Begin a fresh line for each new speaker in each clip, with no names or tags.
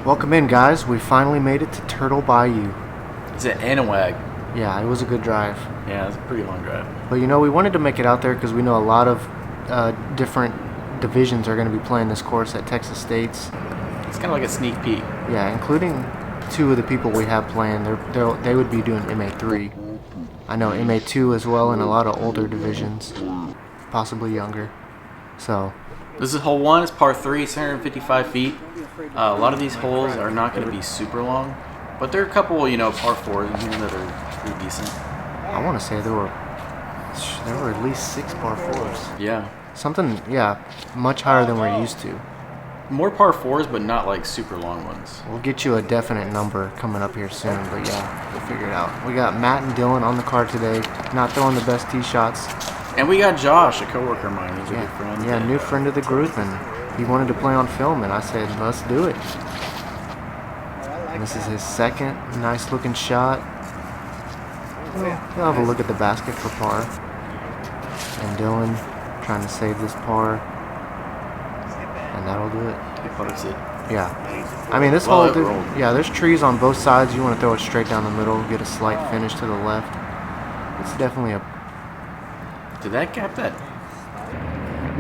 Welcome in, guys. We finally made it to Turtle Bayou.
It's an Anawag.
Yeah, it was a good drive.
Yeah, it's a pretty long drive.
But you know, we wanted to make it out there because we know a lot of different divisions are going to be playing this course at Texas State's.
It's kind of like a sneak peek.
Yeah, including two of the people we have playing. They would be doing MA3. I know MA2 as well, and a lot of older divisions, possibly younger. So
this is hole 1. It's par 3. It's 155 feet. A lot of these holes are not going to be super long, but there are a couple, par 4s in here that are pretty decent.
I want to say there were at least 6 par 4s.
Yeah.
Something, much higher than we're used to.
More par 4s, but not like super long ones.
We'll get you a definite number coming up here soon, but we'll figure it out. We got Matt and Dylan on the card today, not throwing the best tee shots.
And we got Josh, a coworker of mine. He's a good friend.
Yeah, new friend of the group, and he wanted to play on film, and I said, let's do it. And this is his second nice looking shot. He'll have a look at the basket for par. And Dylan trying to save this par. And that'll do it.
He puts it.
Yeah. I mean, this hole, there's trees on both sides. You want to throw it straight down the middle, get a slight finish to the left. It's definitely a...
Did that gap that?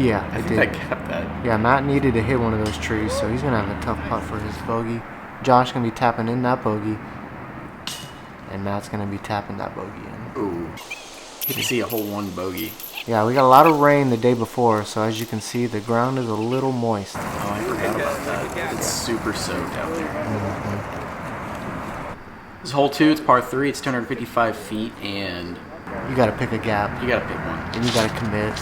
Yeah,
I think that gapped that.
Yeah, Matt needed to hit one of those trees, so he's going to have a tough putt for his bogey. Josh going to be tapping in that bogey. And Matt's going to be tapping that bogey in.
Ooh. You can see a hole 1 bogey.
Yeah, we got a lot of rain the day before, so as you can see, the ground is a little moist.
Oh, I forgot about that. It's super soaked out there.
Mm-hmm.
This is hole 2. It's par 3. It's 255 feet, and...
You got to pick a gap.
You got to pick one.
And you got to commit.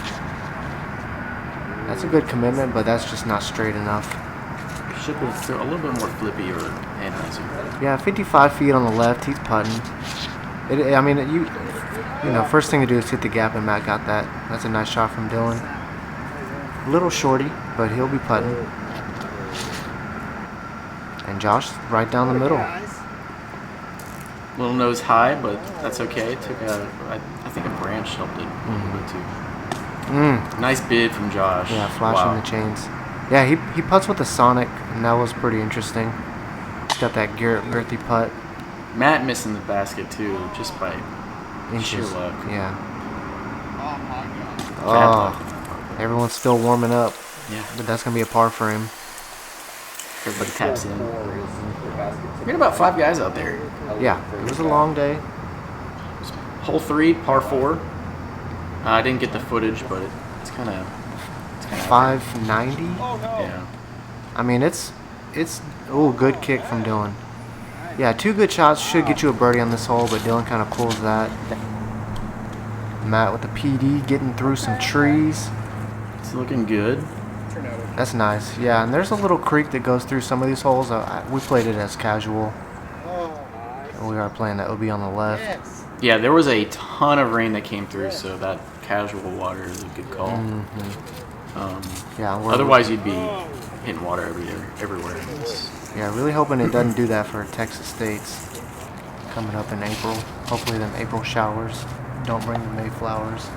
That's a good commitment, but that's just not straight enough.
Should be a little bit more flippy or analyzer.
Yeah, 55 feet on the left. He's putting. First thing to do is hit the gap, and Matt got that. That's a nice shot from Dylan. A little shorty, but he'll be putting. And Josh right down the middle.
Little nose high, but that's okay. It took I think a branch helped it a little bit too. Nice bid from Josh.
Yeah, flashing the chains. Yeah, he putts with the Sonic, and that was pretty interesting. He's got that girthy putt.
Matt missing the basket too, just by
inches.
Sheer luck.
Yeah. Oh, everyone's still warming up.
Yeah.
But that's going to be a par for him.
Everybody taps in. We got about 5 guys out there.
Yeah, it was a long day.
Hole 3, par 4. I didn't get the footage, but it's kind of
590.
Yeah.
I mean, it's good kick from Dylan. Yeah, 2 good shots should get you a birdie on this hole, but Dylan kind of pulls that. Matt with the PD getting through some trees.
It's looking good.
That's nice. Yeah, and there's a little creek that goes through some of these holes. We played it as casual. And we are playing that OB on the left.
Yeah, there was a ton of rain that came through, so that casual water is a good call. Otherwise, you'd be hitting water everywhere.
Yeah, really hoping it doesn't do that for Texas State's coming up in April. Hopefully, them April showers don't bring the Mayflowers.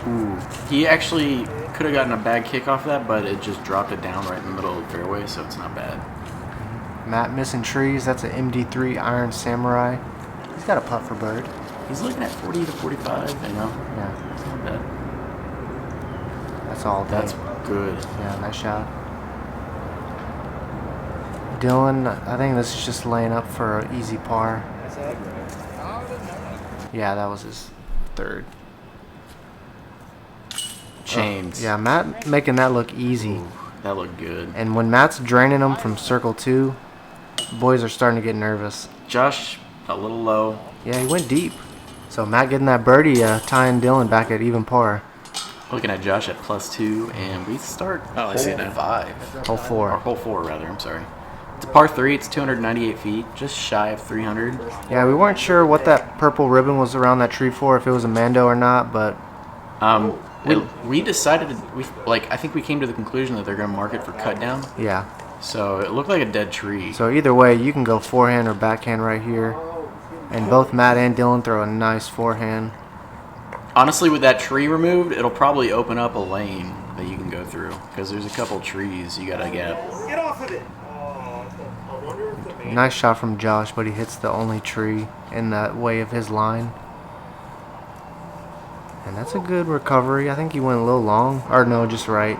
Ooh, he actually could have gotten a bad kick off that, but it just dropped it down right in the middle of the fairway, so it's not bad.
Matt missing trees. That's an MD3 Iron Samurai. He's got a putt for bird.
He's looking at 40 to 45,
Yeah.
It's not bad.
That's all day.
That's good.
Yeah, nice shot. Dylan, I think this is just laying up for an easy par. Yeah, that was his 3rd.
Chains.
Yeah, Matt making that look easy.
Ooh, that looked good.
And when Matt's draining them from circle 2, boys are starting to get nervous.
Josh, a little low.
Yeah, he went deep. So Matt getting that birdie, tying Dylan back at even par.
Looking at Josh at +2, and we start hole 5.
Hole 4.
Or hole 4, rather. I'm sorry. It's a par 3. It's 298 feet, just shy of 300.
Yeah, we weren't sure what that purple ribbon was around that tree for, if it was a Mando or not, but...
We decided, I think we came to the conclusion that they're going to mark it for cut down.
Yeah.
So it looked like a dead tree.
So either way, you can go forehand or backhand right here. And both Matt and Dylan throw a nice forehand.
Honestly, with that tree removed, it'll probably open up a lane that you can go through, because there's a couple trees you got to get.
Get off of it!
Nice shot from Josh, but he hits the only tree in that way of his line. And that's a good recovery. I think he went a little long. Or no, just right.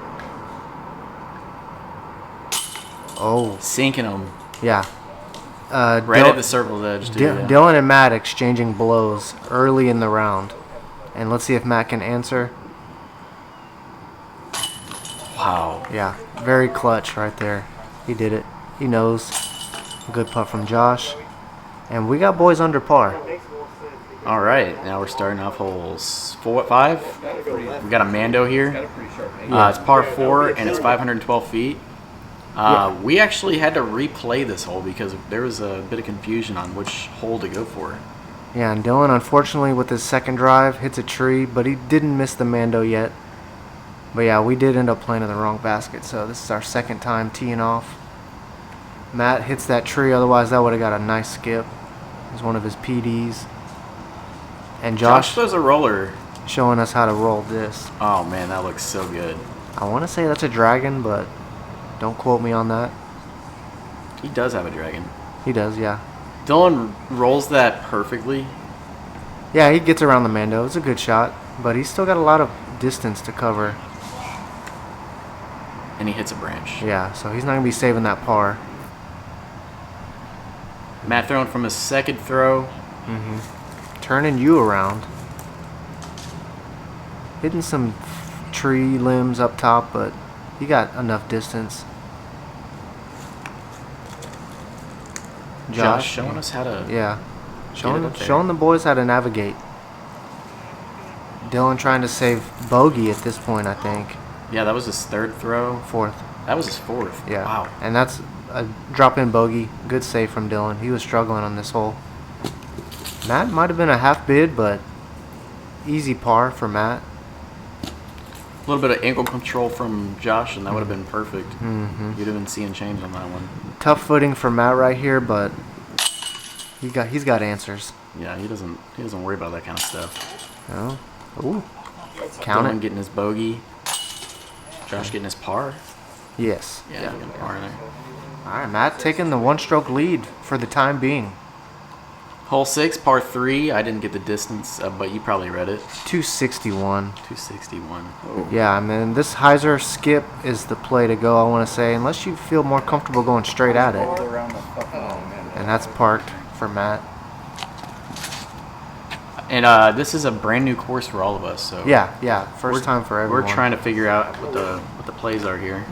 Oh.
Sinking them.
Yeah.
Right at the circle's edge, too.
Dylan and Matt exchanging blows early in the round. And let's see if Matt can answer.
Wow.
Yeah, very clutch right there. He did it. He knows. Good putt from Josh. And we got boys under par.
All right, now we're starting off holes 5. We got a Mando here. It's par 4, and it's 512 feet. We actually had to replay this hole because there was a bit of confusion on which hole to go for.
Yeah, and Dylan, unfortunately, with his second drive, hits a tree, but he didn't miss the Mando yet. But yeah, we did end up playing in the wrong basket, so this is our second time teeing off. Matt hits that tree, otherwise that would have got a nice skip. It was one of his PDs. And Josh
throws a roller.
Showing us how to roll this.
Oh man, that looks so good.
I want to say that's a dragon, but don't quote me on that.
He does have a dragon.
He does, yeah.
Dylan rolls that perfectly.
Yeah, he gets around the Mando. It's a good shot, but he's still got a lot of distance to cover.
And he hits a branch.
Yeah, so he's not going to be saving that par.
Matt throwing from his second throw.
Turning you around. Hitting some tree limbs up top, but he got enough distance.
Josh showing us how to...
Yeah. Showing the boys how to navigate. Dylan trying to save bogey at this point, I think.
Yeah, that was his third throw.
Fourth.
That was his fourth.
Yeah.
Wow.
And that's a drop-in bogey. Good save from Dylan. He was struggling on this hole. Matt might have been a half bid, but easy par for Matt.
A little bit of ankle control from Josh, and that would have been perfect. You'd have been seeing change on that one.
Tough footing for Matt right here, but he's got answers.
Yeah, he doesn't worry about that kind of stuff.
No. Ooh. Count
Dylan
it.
getting his bogey. Josh getting his par.
Yes.
Yeah, getting par in there.
All right, Matt taking the one-stroke lead for the time being.
Hole 6, par 3. I didn't get the distance, but you probably read it.
261.
261. Oh.
Yeah, I mean, this hyzer skip is the play to go, I want to say, unless you feel more comfortable going straight at it. And that's parked for Matt.
And this is a brand new course for all of us, so
yeah, first time for everyone.
We're trying to figure out what the plays are here.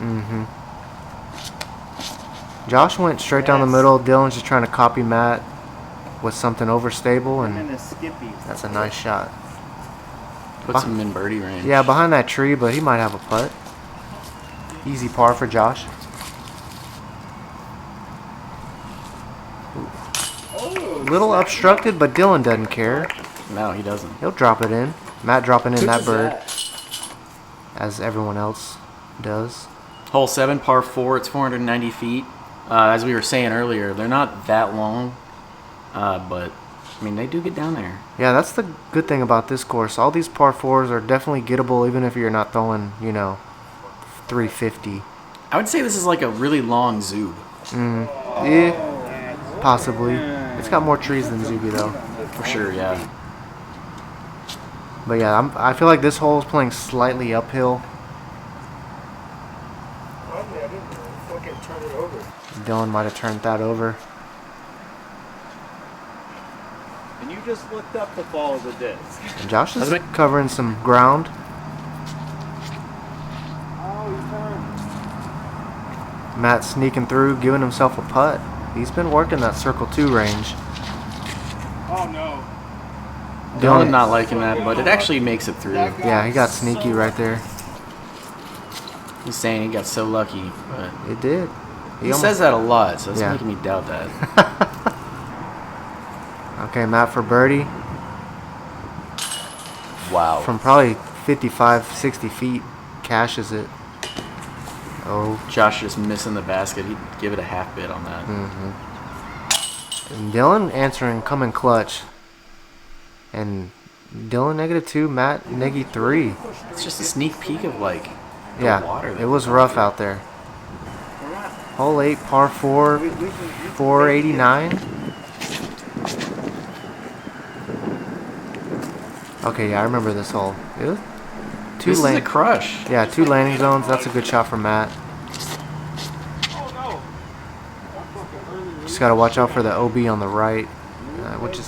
Josh went straight down the middle. Dylan's just trying to copy Matt with something overstable, and that's a nice shot.
Puts him in birdie range.
Yeah, behind that tree, but he might have a putt. Easy par for Josh. Little obstructed, but Dylan doesn't care.
No, he doesn't.
He'll drop it in. Matt dropping in that bird, as everyone else does.
Hole 7, par 4. It's 490 feet. As we were saying earlier, they're not that long, but I mean they do get down there.
Yeah, that's the good thing about this course. All these par 4s are definitely gettable, even if you're not throwing, 350.
I would say this is like a really long Zoob.
Yeah, possibly. It's got more trees than Zuby though.
For sure, yeah.
But yeah, I feel like this hole is playing slightly uphill. Dylan might have turned that over.
And you just looked up to follow the disc.
And Josh is covering some ground.
Oh, you turned.
Matt sneaking through, giving himself a putt. He's been working that circle 2 range.
Oh, no.
Dylan not liking that, but it actually makes it through.
Yeah, he got sneaky right there.
He's saying he got so lucky, but
It did.
he says that a lot, so it's
Yeah.
making me doubt that.
Okay, Matt for birdie.
Wow.
From probably 55, 60 feet, cashes it. Oh,
Josh just missing the basket. He'd give it a half bid on that.
and Dylan answering coming clutch. And Dylan -2, Matt -3.
It's just a sneak peek of like the
Yeah,
water.
it was rough out there. Hole 8, par 4, 489. Okay, yeah, I remember this hole. It was
This is a crush.
Yeah, 2 landing zones. That's a good shot from Matt. Just gotta watch out for the OB on the right,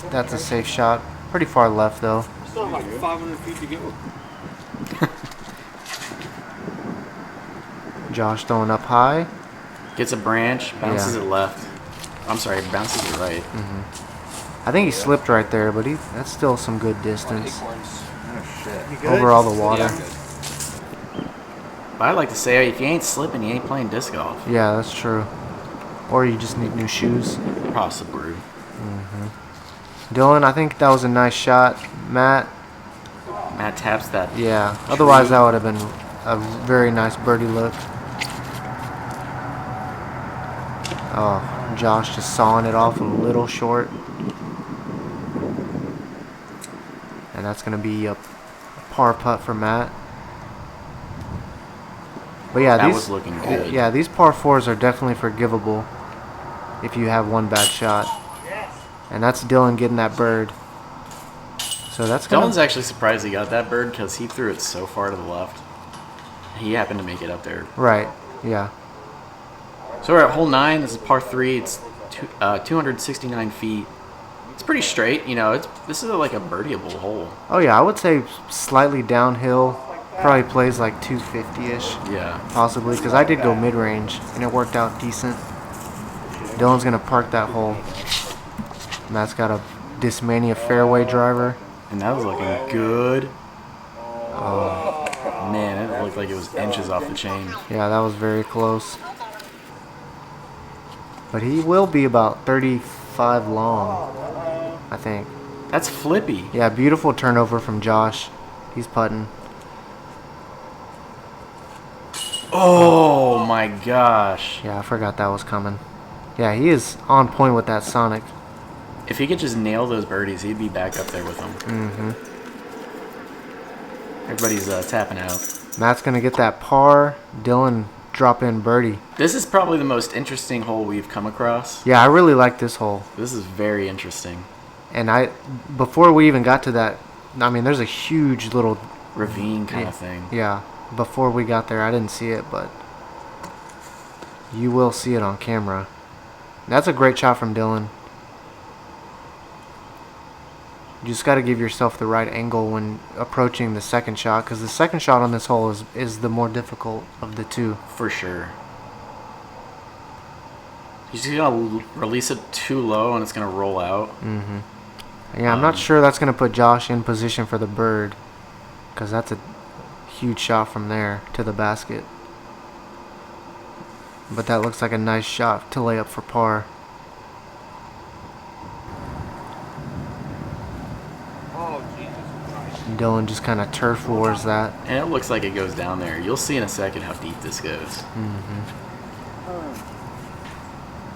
that's a safe shot. Pretty far left though.
Still like 500 feet to go.
Josh throwing up high.
Gets a branch, bounces it left. I'm sorry, bounces it right.
I think he slipped right there, but that's still some good distance
Oh, shit.
over all the water.
But I like to say, if you ain't slipping, you ain't playing disc golf.
Yeah, that's true. Or you just need new shoes.
Possibly.
Dylan, I think that was a nice shot. Matt,
taps that.
yeah. Otherwise, that would have been a very nice birdie look. Oh, Josh just sawing it off a little short. And that's going to be a par putt for Matt. But yeah,
That was looking good.
Yeah, these par 4s are definitely forgivable if you have one bad shot. And that's Dylan getting that bird. So that's
Dylan's actually surprised he got that bird because he threw it so far to the left. He happened to make it up there.
Right, yeah.
So we're at hole 9. This is par 3. It's 269 feet. It's pretty straight. You know, this is like a birdieable hole.
Oh yeah, I would say slightly downhill. Probably plays like 250-ish.
Yeah.
Possibly, because I did go mid-range, and it worked out decent. Dylan's going to park that hole. Matt's got a Discmania fairway driver.
And that was looking good. Oh, man, it looked like it was inches off the chain.
Yeah, that was very close. But he will be about 35 long, I think.
That's Flippy.
Yeah, beautiful turnover from Josh. He's putting.
Oh, my gosh.
Yeah, I forgot that was coming. Yeah, he is on point with that Sonic.
If he could just nail those birdies, he'd be back up there with them. Everybody's tapping out.
Matt's going to get that par. Dylan drop in birdie.
This is probably the most interesting hole we've come across.
Yeah, I really like this hole.
This is very interesting.
And before we even got to that, I mean, there's a huge little
Ravine kind of thing.
Yeah, before we got there, I didn't see it, but you will see it on camera. That's a great shot from Dylan. You just got to give yourself the right angle when approaching the second shot, because the second shot on this hole is the more difficult of the two.
For sure. You're just going to release it too low and it's going to roll out.
Yeah, I'm not sure that's going to put Josh in position for the bird, because that's a huge shot from there to the basket. But that looks like a nice shot to lay up for par. Dylan just kind of turf wars that.
And it looks like it goes down there. You'll see in a second how deep this goes.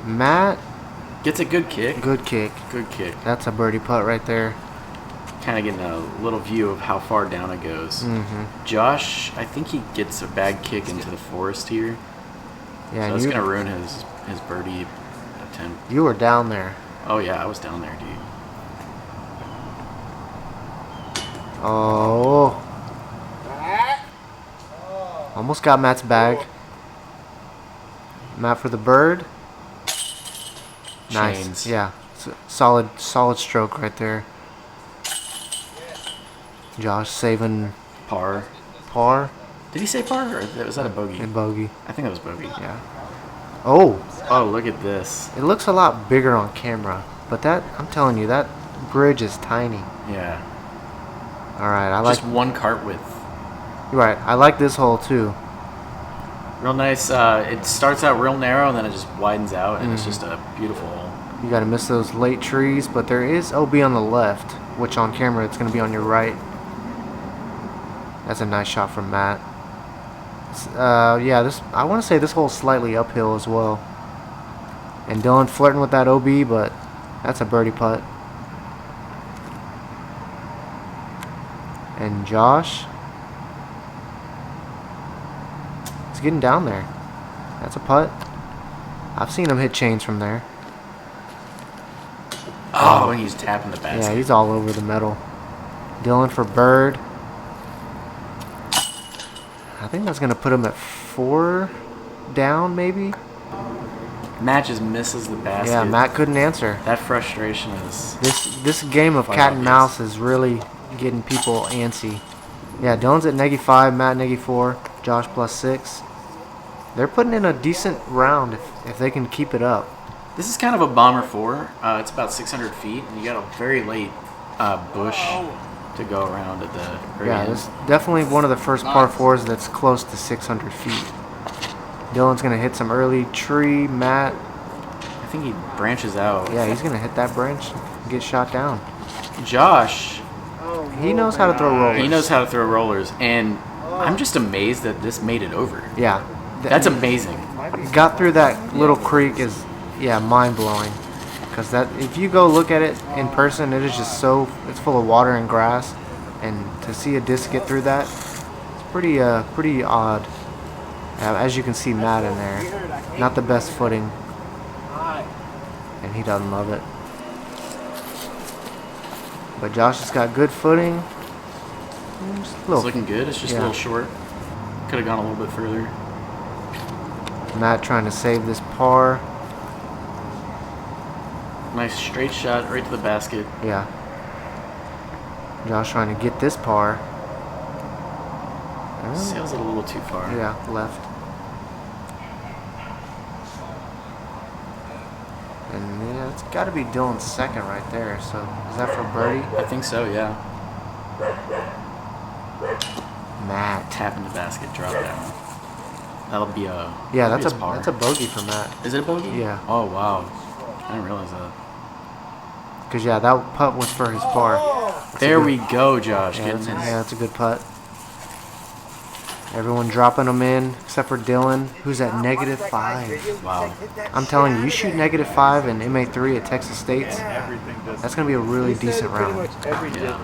Matt
Gets a good kick.
Good kick.
Good kick.
That's a birdie putt right there.
Kind of getting a little view of how far down it goes. Josh, I think he gets a bad kick into the forest here.
Yeah,
So it's going to ruin his birdie attempt.
You were down there.
Oh, yeah, I was down there, dude.
Oh. Almost got Matt's bag. Matt for the bird. Nice.
Chains.
Yeah. Solid stroke right there. Josh saving
Par.
par
Did he say par, or was that a bogey?
and bogey.
I think that was bogey.
Yeah. Oh,
Oh, look at this.
it looks a lot bigger on camera, but I'm telling you, that bridge is tiny.
Yeah.
All right, I like.
Just one cart width.
You're right. I like this hole too.
Real nice. It starts out real narrow, and then it just widens out, and it's just a beautiful hole.
You got to miss those late trees, but there is OB on the left, which on camera it's going to be on your right. That's a nice shot from Matt. Yeah, I want to say this hole's slightly uphill as well. And Dylan flirting with that OB, but that's a birdie putt. And Josh, it's getting down there. That's a putt. I've seen him hit chains from there.
Oh, and he's tapping the basket.
Yeah, he's all over the metal. Dylan for bird. I think that's going to put him at 4 down, maybe.
Matt just misses the basket.
Yeah, Matt couldn't answer.
That frustration is...
This game of cat and mouse is really getting people antsy. Yeah, Dylan's at -5, Matt -4, Josh +6. They're putting in a decent round if they can keep it up.
This is kind of a bomber 4. It's about 600 feet, and you got a very late bush to go around at the very end.
This is definitely one of the first par 4s that's close to 600 feet. Dylan's going to hit some early tree. Matt,
I think he branches out.
yeah, he's going to hit that branch and get shot down.
Josh,
He knows how to throw rollers.
he knows how to throw rollers, and I'm just amazed that this made it over.
Yeah.
That's amazing.
Got through that little creek is, mind-blowing. Because that, if you go look at it in person, it is just it's full of water and grass. And to see a disc get through that, it's pretty odd. As you can see Matt in there. Not the best footing. And he doesn't love it. But Josh has got good footing.
It's looking good. It's just a little short. Could have gone a little bit further.
Matt trying to save this par.
Nice straight shot right to the basket.
Yeah. Josh trying to get this par.
Sails it a little too far.
Yeah, left. And yeah, it's got to be Dylan's second right there. So is that for birdie?
I think so, yeah.
Matt.
Tapping the basket, drop down. That'll be a
that's
par.
a bogey for Matt.
Is it a bogey?
Yeah.
Oh wow, I didn't realize that.
Because that putt was for his par.
There we go, Josh.
Yeah,
Getting this.
that's a good putt. Everyone dropping them in except for Dylan, who's at -5.
Wow.
I'm telling you, you shoot -5 in MA3 at Texas State's, that's going to be a really decent round.
Yeah.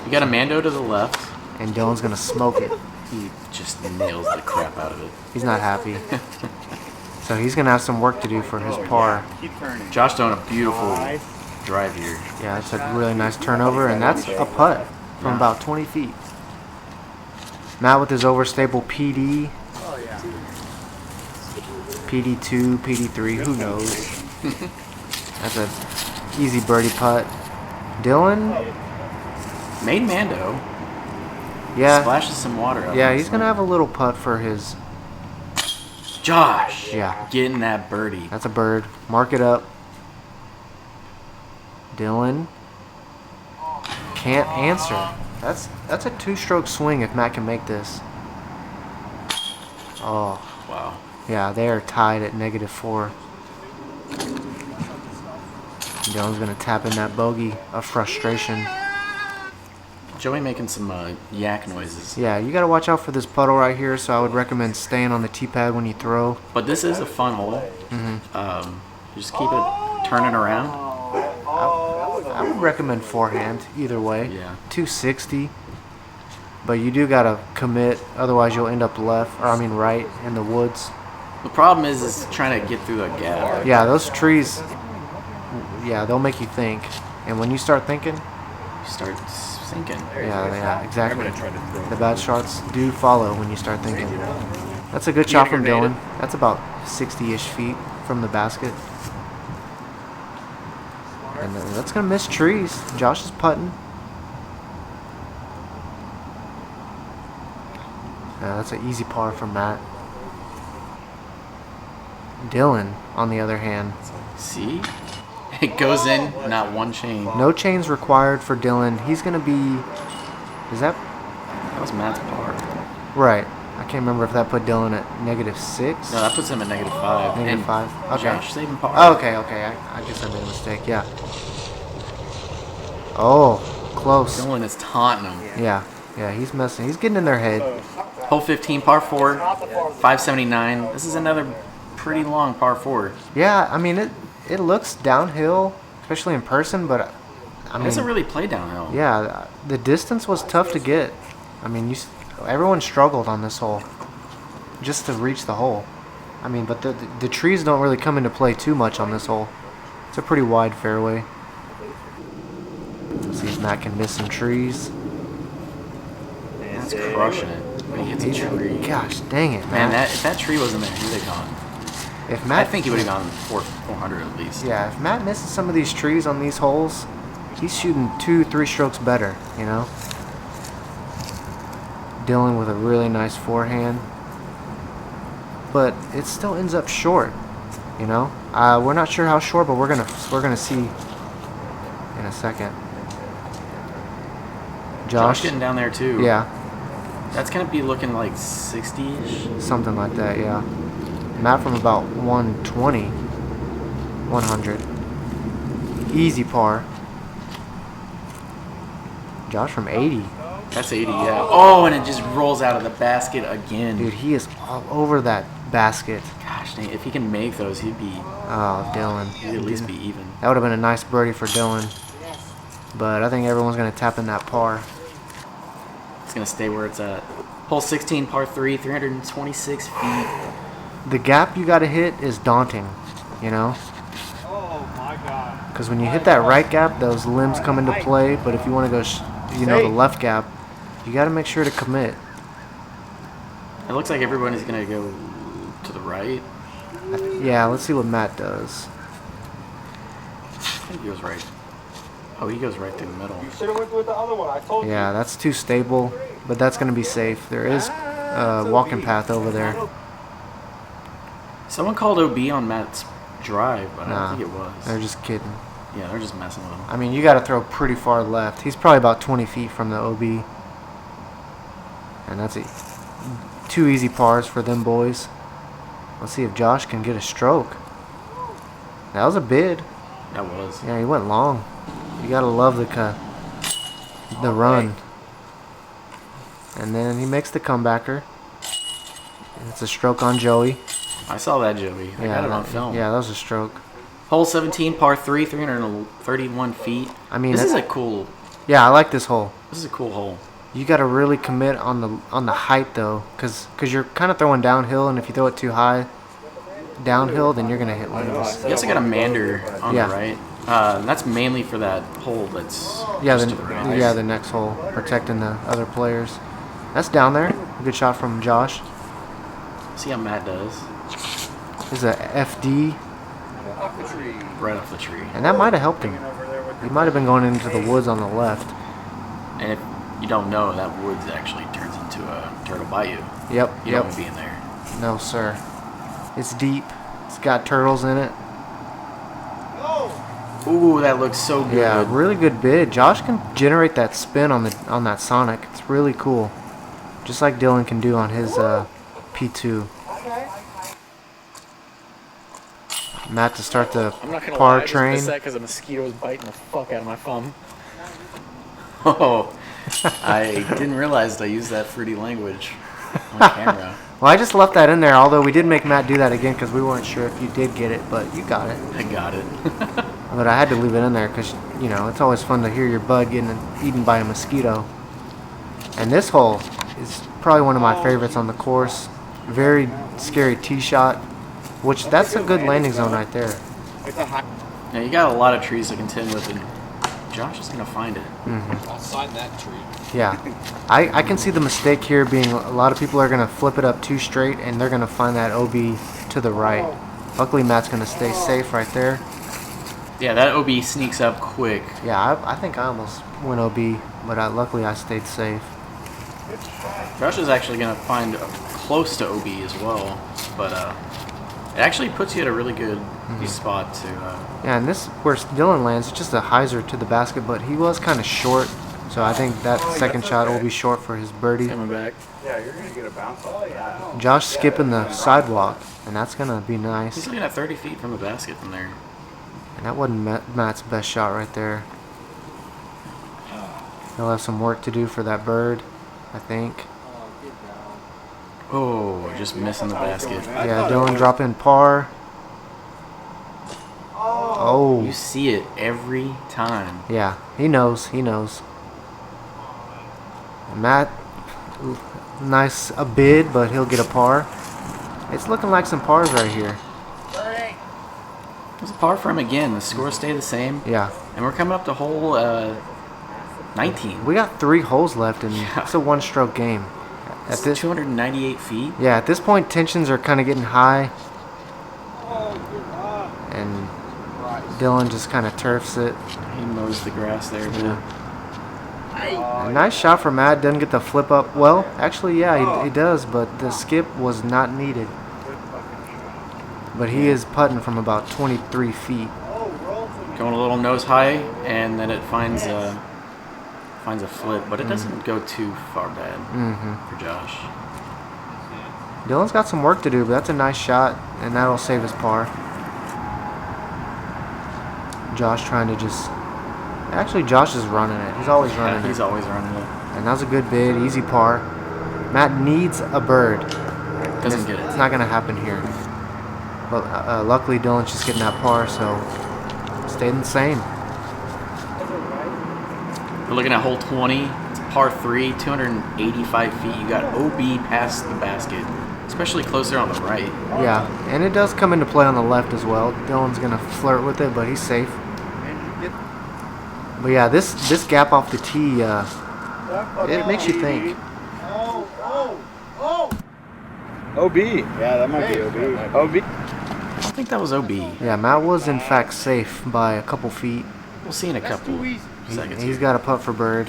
You got a Mando to the left.
And Dylan's going to smoke it.
He just nails the crap out of it.
He's not happy. So he's going to have some work to do for his par.
Josh doing a beautiful drive here.
Yeah, it's a really nice turnover, and that's a putt from about 20 feet. Matt with his overstable PD. PD2, PD3, who knows? That's an easy birdie putt. Dylan?
Made Mando.
Yeah.
Splashes some water out.
Yeah, he's going to have a little putt for his...
Josh.
Yeah.
Getting that birdie.
That's a bird. Mark it up. Dylan. Can't answer. That's a 2-stroke swing if Matt can make this. Oh.
Wow.
Yeah, they are tied at -4. Dylan's going to tap in that bogey of frustration.
Joey making some yak noises.
Yeah, you got to watch out for this puddle right here, so I would recommend staying on the tee pad when you throw.
But this is a fun hole. Just keep it turning around.
I would recommend forehand either way.
Yeah.
260. But you do got to commit, otherwise you'll end up right in the woods.
The problem is trying to get through the gap.
Yeah, those trees, they'll make you think. And when you start thinking,
You start sinking.
yeah, exactly. The bad shots do follow when you start thinking. That's a good shot from Dylan. That's about 60-ish feet from the basket. And that's going to miss trees. Josh is putting. Yeah, that's an easy par for Matt. Dylan, on the other hand.
See? It goes in, not one chain.
No chains required for Dylan. He's going to be...
That was Matt's par.
Right. I can't remember if that put Dylan at -6.
No, that puts him at -5.
-5. Okay.
Josh saving par.
Oh, okay. I guess I made a mistake. Yeah. Oh, close.
Dylan is taunting him.
Yeah, he's messing. He's getting in their head.
Hole 15, par 4, 579. This is another pretty long par 4.
Yeah, I mean, it looks downhill, especially in person, but I mean...
It doesn't really play downhill.
Yeah, the distance was tough to get. I mean, everyone struggled on this hole just to reach the hole. I mean, but the trees don't really come into play too much on this hole. It's a pretty wide fairway. Let's see if Matt can miss some trees.
That's crushing it. When he hits a tree.
Gosh, dang it,
Man,
Matt.
if that tree wasn't there, he would have gone.
If Matt,
I think he would have gone 400 at least.
Yeah, if Matt misses some of these trees on these holes, he's shooting 2-3 strokes better, you know? Dylan with a really nice forehand. But it still ends up short, you know? We're not sure how short, but we're gonna see in a second.
Josh getting down there too.
Yeah.
That's gonna be looking like 60-ish.
Something like that, yeah. Matt from about 120, 100. Easy par. Josh from 80.
That's 80, yeah. Oh, and it just rolls out of the basket again.
Dude, he is all over that basket.
Gosh dang, if he can make those, he'd be.
Oh, Dylan.
He'd at least be even.
That would have been a nice birdie for Dylan. But I think everyone's going to tap in that par.
It's gonna stay where it's at. Hole 16, par 3, 326 feet.
The gap you got to hit is daunting, you know?
Oh my God.
Because when you hit that right gap, those limbs come into play. But if you want to go, the left gap, you got to make sure to commit.
It looks like everybody's gonna go to the right.
Yeah, let's see what Matt does.
I think he goes right. Oh, he goes right through the middle.
You should have went with the other one. I told you.
Yeah, that's too stable, but that's going to be safe. There is a walking path over there.
Someone called OB on Matt's drive, but I don't think it was.
They're just kidding.
Yeah, they're just messing with him.
I mean, you got to throw pretty far left. He's probably about 20 feet from the OB. And that's it. 2 easy pars for them boys. Let's see if Josh can get a stroke. That was a bid.
That was.
Yeah, he went long. You got to love the run. And then he makes the comebacker. And it's a stroke on Joey.
I saw that, Joey. I got it on film.
Yeah, that was a stroke.
Hole 17, par 3, 331 feet.
I mean,
this is a cool.
Yeah, I like this hole.
This is a cool hole.
You got to really commit on the height though, because you're kind of throwing downhill, and if you throw it too high downhill, then you're gonna hit limbs.
You also got a mander on the right. That's mainly for that hole that's just to the right.
Yeah, the next hole, protecting the other players. That's down there. A good shot from Josh.
See how Matt does.
This is a FD.
Right off the tree.
And that might have helped him. He might have been going into the woods on the left.
And if you don't know, that woods actually turns into a turtle bayou.
Yep.
You don't want to be in there.
No, sir. It's deep. It's got turtles in it.
Ooh, that looks so good.
Yeah, really good bid. Josh can generate that spin on that Sonic. It's really cool. Just like Dylan can do on his P2. Matt to start the par train.
Because a mosquito was biting the fuck out of my thumb. Oh, I didn't realize I used that fruity language on camera.
Well, I just left that in there, although we did make Matt do that again because we weren't sure if you did get it, but you got it.
I got it.
But I had to leave it in there because, it's always fun to hear your bud getting eaten by a mosquito. And this hole is probably one of my favorites on the course. Very scary tee shot, which that's a good landing zone right there.
Now, you got a lot of trees to contend with, and Josh is going to find it.
Mm-hmm.
I'll sign that tree.
Yeah. I can see the mistake here being a lot of people are going to flip it up too straight, and they're going to find that OB to the right. Luckily, Matt's going to stay safe right there.
Yeah, that OB sneaks up quick.
Yeah, I think I almost went OB, but luckily I stayed safe.
Josh is actually going to find close to OB as well, but it actually puts you at a really good spot to...
Yeah, and this, where Dylan lands, it's just a hyzer to the basket, but he was kind of short, so I think that second shot will be short for his birdie.
Coming back.
Yeah, you're going to get a bounce off that.
Josh skipping the sidewalk, and that's going to be
He's
nice.
looking at 30 feet from the basket from there.
And that wasn't Matt's best shot right there. He'll have some work to do for that bird, I think.
Oh, just missing the basket.
Yeah, Dylan dropping par. Oh.
You see it every time.
Yeah, he knows. And Matt, nice a bid, but he'll get a par. It's looking like some pars right here.
It was a par for him again. The scores stay the same.
Yeah.
And we're coming up to hole 19.
We got 3 holes left, and it's a one-stroke game.
At this 298 feet.
Yeah, at this point, tensions are kind of getting high. And Dylan just kind of turfs it.
He mows the grass there, too.
A nice shot from Matt. Doesn't get the flip up. Well, actually, yeah, he does, but the skip was not needed. But he is putting from about 23 feet.
Going a little nose high, and then it finds a flip, but it doesn't go too far bad for Josh.
Dylan's got some work to do, but that's a nice shot, and that'll save his par. Josh trying to just... Actually, Josh is running it. He's always running it.
He's always running it.
And that's a good bid, easy par. Matt needs a bird.
Doesn't get it.
It's not going to happen here. But luckily, Dylan's just getting that par, so staying the same.
We're looking at hole 20. It's a par 3, 285 feet. You got OB past the basket, especially closer on the right.
Yeah, and it does come into play on the left as well. Dylan's going to flirt with it, but he's safe. But yeah, this gap off the tee, it makes you think.
OB. Yeah, that might be OB. OB.
I don't think that was OB.
Yeah, Matt was in fact safe by a couple feet.
We'll see in a couple seconds.
He's got a putt for bird.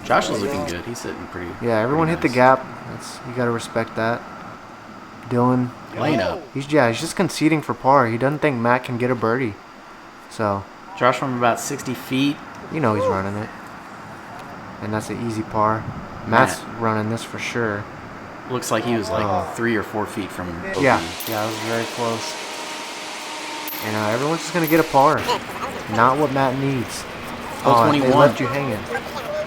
Josh is looking good. He's sitting pretty.
Yeah, everyone hit the gap. You got to respect that. Dylan,
laying up.
He's just conceding for par. He doesn't think Matt can get a birdie. So
Josh from about 60 feet.
You know he's running it. And that's an easy par. Matt's running this for sure.
Looks like he was like 3 or 4 feet from OB.
Yeah, it was very close. And everyone's just going to get a par. Not what Matt needs.
Hole 21.
They left you hanging.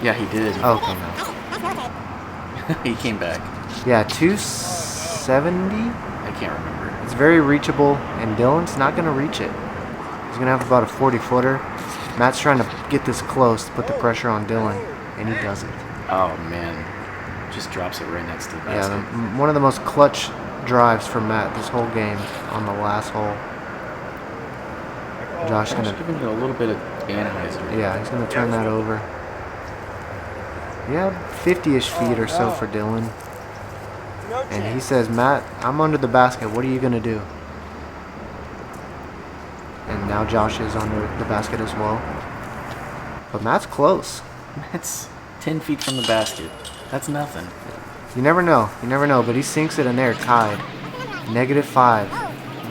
Yeah, he did.
Okay, no.
He came back.
Yeah, 270?
I can't remember.
It's very reachable, and Dylan's not going to reach it. He's going to have about a 40-footer. Matt's trying to get this close to put the pressure on Dylan, and he does it.
Oh, man. Just drops it right next to the basket.
Yeah, one of the most clutch drives for Matt this whole game on the last hole. Josh gonna
giving it a little bit of Anheuser.
Yeah, he's gonna turn that over. Yeah, 50-ish feet or so for Dylan. And he says, Matt, I'm under the basket. What are you gonna do? And now Josh is under the basket as well. But Matt's close.
Matt's 10 feet from the basket. That's nothing.
You never know. You never know. But he sinks it and they're tied. -5.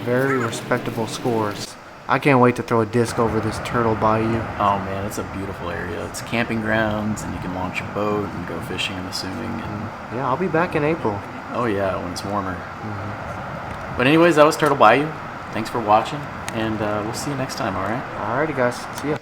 Very respectable scores. I can't wait to throw a disc over this Turtle Bayou.
Oh man, it's a beautiful area. It's camping grounds, and you can launch a boat and go fishing, I'm assuming. And
yeah, I'll be back in April.
Oh yeah, when it's warmer. But anyways, that was Turtle Bayou. Thanks for watching, and we'll see you next time, alright?
Alrighty guys, see ya.